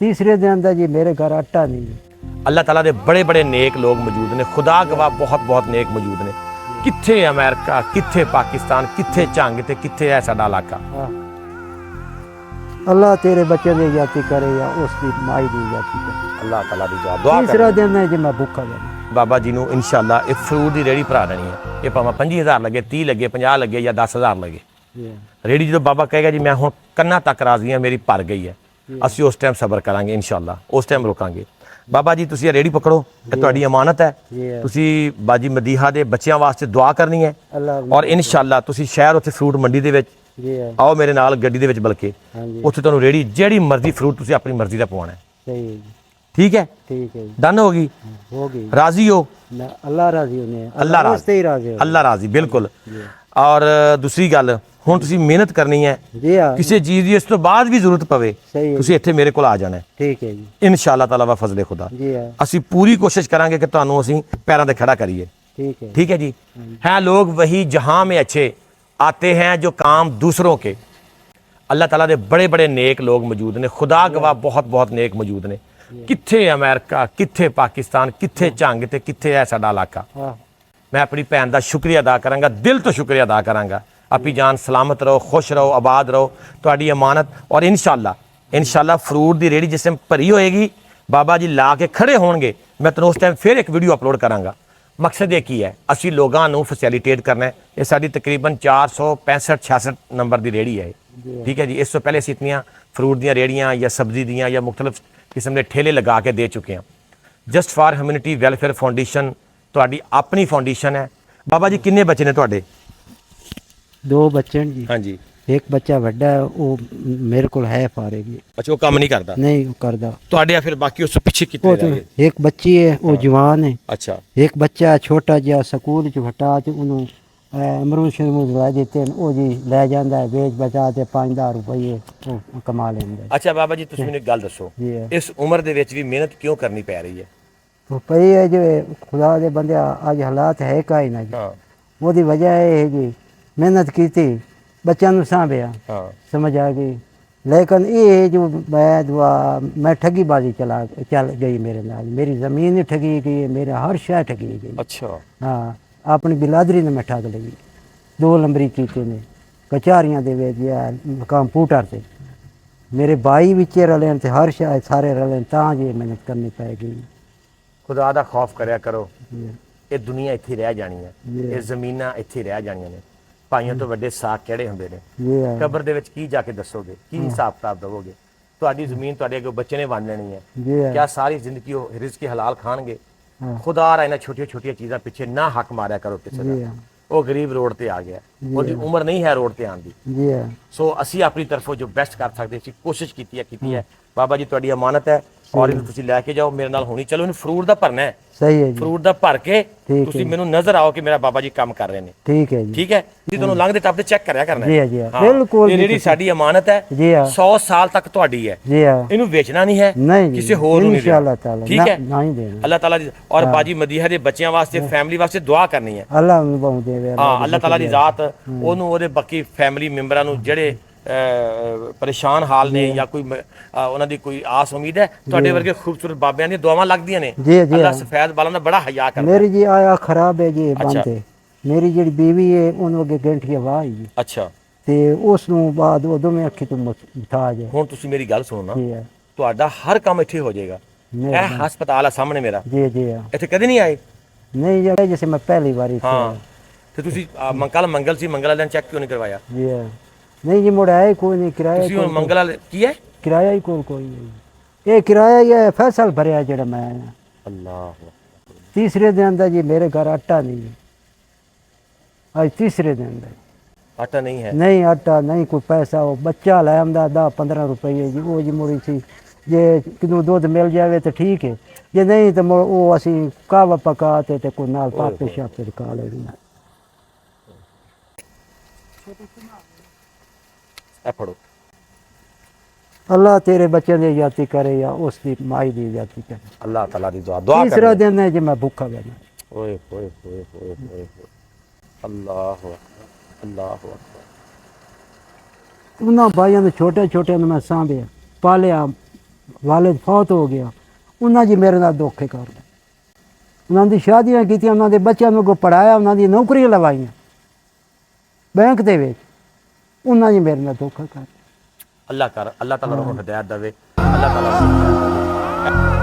तीसरे दिन दा जी मेरे घर आटा नहीं है। अल्लाह ताला दे बड़े बड़े नेक लोग मौजूद ने, खुदा गवाह बहुत बहुत नेक मौजूद ने। कित्थे अमेरिका, कित्थे पाकिस्तान, कित्थे झंग ते कित्थे है साडा इलाका। हाँ। अल्लाह तेरे बच्चे की इज्जत करे या उसकी माई की इज्जत करे। अल्लाह ताला दी दुआ तीसरा दिन है जी मैं भूखा रहना। बाबा जी नूं इंशाअल्लाह ये फ्रूट की रेहड़ी भरा देनी है। ये भावें 25,000 लगे, 30 लगे, 50 लगे या 10,000 लगे। रेहड़ी जो बाबा कहेगा जी मैं हुण कन्ना तक राजी हाँ, मेरी भर गई है, ਅਸੀਂ उस टाइम सबर करांगे इंशाअल्लाह, उस टाइम रोकांगे। बाबा जी तुसीं रेहड़ी पकड़ो, ये तुहाडी अमानत है। तुसीं बाजी मदीहा दे बच्चों वास्ते दुआ करनी है और इंशाअल्लाह तुसीं शहर उत्थे फ्रूट मंडी दे विच आओ मेरे नाल गड्डी दे विच, बल्कि उत्थे तुहानूं रेहड़ी जिहड़ी मर्जी फ्रूट तुसीं अपनी मर्जी दा पवाना है। ठीक है, ठीक है, डन होगी, राजी हो? अल्लाह राजी होने, अल्लाह राजी, अल्लाह राजी, बिल्कुल। और दूसरी गल ਹੁਣ ਤੁਸੀਂ ਮਿਹਨਤ ਕਰਨੀ ਹੈ ਜੀ। ਹਾਂ, ਕਿਸੇ ਚੀਜ਼ ਦੀ ਇਸ ਤੋਂ ਬਾਅਦ ਵੀ ਜ਼ਰੂਰਤ ਪਵੇ ਤੁਸੀਂ ਇੱਥੇ ਮੇਰੇ ਕੋਲ ਆ ਜਾਣਾ ਹੈ। ਠੀਕ ਹੈ ਜੀ, ਇਨਸ਼ਾਅੱਲਾ ਤਾਲਾ ਵਾ ਫਜ਼ਲੇ ਖੁਦਾ। ਜੀ ਹਾਂ, ਅਸੀਂ ਪੂਰੀ ਕੋਸ਼ਿਸ਼ ਕਰਾਂਗੇ ਕਿ ਤੁਹਾਨੂੰ ਅਸੀਂ ਪੈਰਾਂ ਤੇ ਖੜਾ ਕਰੀਏ। ठीक है, ठीक है जी। हैं लोग वही जहां में अच्छे आते हैं जो काम दूसरों के। अल्लाह ताला दे बड़े बड़े नेक लोग मौजूद ने, खुदा गवाह बहुत बहुत नेक मौजूद ने। कित्थे अमेरिका, कित्थे पाकिस्तान, कित्थे झंग ते कित्थे है साडा इलाका। मैं अपनी भैन का शुक्रिया अदा करांगा, दिल तो शुक्रिया अदा करांगा। अपनी जान सलामत रहो, खुश रहो, आबाद रहो, तुहाडी अमानत। और इंशाअल्लाह फ्रूट की रेहड़ी जिस टाइम भरी होएगी, बाबा जी ला के खड़े होणगे, मैं तुहानूं उस टाइम फिर एक वीडियो अपलोड करांगा। मकसद ये की है, असी लोगों को फैसिलिटेट करना है। ये साड़ी तकरीबन 465-66 नंबर की रेहड़ी है। ठीक है जी। इस तो पहले असीं इतनियां फ्रूट दी रेहड़ियां या सब्जी दियां या मुख्तलिफ किस्म के ठेले लगा के दे चुके हैं। Just for humanity welfare foundation तुहाडी अपनी फाउंडेशन है। बाबा जी किन्ने बच्चे ने तुहाडे? 2 बच्चे हैं जी। हाँ जी। एक बच्चा वड्डा है, वो मेरे को है फारे भी। अच्छा, वो काम नहीं करता? नहीं करदा। तुहाडे फिर बाकी उस पीछे कितने रह गए? एक बच्ची है, वो जवान है। अच्छा। एक बच्चा छोटा जिहा स्कूल च हटा ते उन्होंने अमरूद शमरूद ला देते हैं, वो जी लै जांदा है, बेच बचा ते 5,000 रुपये वो कमा लेंदा है। अच्छा बाबा जी तुसीं मैनूं एक गल दसो, इस उम्र दे विच भी मेहनत क्यों करनी पै रही है? तो पई है जो खुदा दे बंदे अज हालात है का ही ना जी। ओदी वजह है जी मेहनत की थी, बच्चों नूं सांभिया, समझ आ गई। लेकिन ये जो मैं ठगीबाजी चल गई मेरे नाल, मेरी ज़मीन ही ठगी गई, मेरा हर शय ठगी गई। अच्छा। हाँ, अपनी बिलादरी ने मैं ठग लगी। 2 नंबरी कीते ने कचहरियां दे विच कंप्यूटर से मेरे भाई विच रले ते हर शय सारे रले, तां जे मेहनत करनी पै गई। खुदा दा खौफ करया करो। ये दुनिया इत्थे रह जानी है, ये ज़मीनां इत्थे रह जानियां ने। भाइयों तो वड्डे साग किहड़े हुंदे ने, कबर दे विच की जाके दसोगे, की हिसाब किताब दवोगे? तुहाडी ज़मीन तुहाडे अगे बच्चे ने वंड लेनी है, क्या सारी जिंदगी वो रिज़्क हलाल खाणगे? खुदा रा इन्हां छोटियां छोटियां चीज़ां पिछे ना हक मारिया करो किसी दा। वो गरीब रोड ते आ गया, उसकी उम्र नहीं है रोड ते आने दी। सो असी अपनी तरफों जो बेस्ट कर सकते सी कोशिश की है। बाबा जी तुहाडी अमानत है और इन्हूं तुसीं लैके जाओ मेरे नाल होनी। चलो इन्हूं फ्रूट दा भरना है, सही है जी। फ्रूट दा भर के तुसीं मैनूं नजर आओ कि मेरा बाबा जी काम कर रहे हैं। ठीक है जी, ठीक है जी। तुहानूं लंघदे टपदे चेक करया करना जी है। जी बिल्कुल। ये रेहड़ी साडी अमानत है जी, 100 साल तक तुहाडी है। जी इन्हूं बेचना नहीं है, नहीं किसी होर नूं नहीं इंशाअल्लाह ताला, ठीक है। नहीं देना। अल्लाह ताला दी और बाजी मदीहा दे बच्चों वास्ते फैमिली वास्ते दुआ करनी है। अल्लाह नूं बहुत देवे। हाँ, अल्लाह ताला दी जात ओनू ओदे बाकी फैमिली मैंबरां नूं ਜਿਹੜੇ परेशान हाल ने या कोई उन्हां दी कोई आस उम्मीद है, तुहाडे वर्गे खूबसूरत बाबियां दी दुआवां लगदियां ने। अल्लाह सफेद बालां दा बड़ा हया करदा। मेरी जी आया खराब है जी बनते। मेरी जेड़ी बीवी है उन्होंने अगे गंठी आवाज जी। अच्छा। ते उस नूं बाद वो दोवें अखी तो मुताज है। हुण तुसीं मेरी गल सुनो ना, तुहाडा हर काम इत्थे हो जाएगा। ਇਹ ਹਸਪਤਾਲ ਆ ਸਾਹਮਣੇ ਮੇਰਾ। जी जी। ਇੱਥੇ ਕਦੇ ਨਹੀਂ ਆਏ? नहीं जी, जैसे मैं पहली बार हाँ, ਤੇ ਤੁਸੀਂ ਕੱਲ ਮੰਗਲ ਸੀ, ਮੰਗਲ ਵਾਲਿਆਂ ਨੇ ਚੈੱਕ ਕਿਉਂ ਨਹੀਂ ਕਰਵਾਇਆ? जी नहीं जी, मुड़ा है कोई नहीं, किराया ਤੁਸੀਂ ਹੁਣ ਮੰਗਲ ਵਾਲੇ ਕੀ ਹੈ? किराया ही कोई नहीं। ये किराया ही है, फैसल भरया जेड़ा मैं। अल्लाह। तीसरे दिन दा जी मेरे घर आटा नहीं है। आज तीसरे दिन दा आटा नहीं है? नहीं आटा नहीं, कोई पैसा। वो बच्चा लै आंदा 10-15 रुपये जी, वो जी मुड़ी सी जे किनू दूध मिल जाए तो ठीक है, जे नहीं तो वो असी कहवा पका ते कोई नाल पापे शापे खा लेना। फड़ो। अल्लाह तेरे बच्चे की इज्जत करे या उसकी माई की इज्जत करे। अल्लाह ताला दी दुआ। तीसरा दिन है जी मैं भूखा रहना। ओए ओए ओए ओए ओए अल्लाह अल्लाह। उन्होंने भाइयों ने छोटे छोटे मैं सांभिया पालिया, ਵਾਲਿਦ ਫੌਤ ਹੋ ਗਿਆ, ਉਹਨਾਂ ਜੀ ਮੇਰੇ ਨਾਲ ਧੋਖੇ ਕਰ ਲਏ। ਉਹਨਾਂ ਦੀ ਸ਼ਾਦੀਆਂ ਕੀਤੀਆਂ, ਉਹਨਾਂ ਦੇ ਬੱਚਿਆਂ ਨੂੰ ਅੱਗੋਂ ਪੜ੍ਹਾਇਆ, ਉਹਨਾਂ ਦੀ ਨੌਕਰੀਆਂ ਲਵਾਈਆਂ ਬੈਂਕ ਦੇ ਵਿੱਚ, ਉਹਨਾਂ ਜੀ ਮੇਰੇ ਨਾਲ ਧੋਖਾ ਕਰ ਲਿਆ। ਅੱਲਾਹ ਤਾਲਾ ਨੂੰ ਹਦਾਇਤ ਦੇਵੇ, ਅੱਲਾਹ ਤਾਲਾ ਨੂੰ ਹਦਾਇਤ ਦੇਵੇ।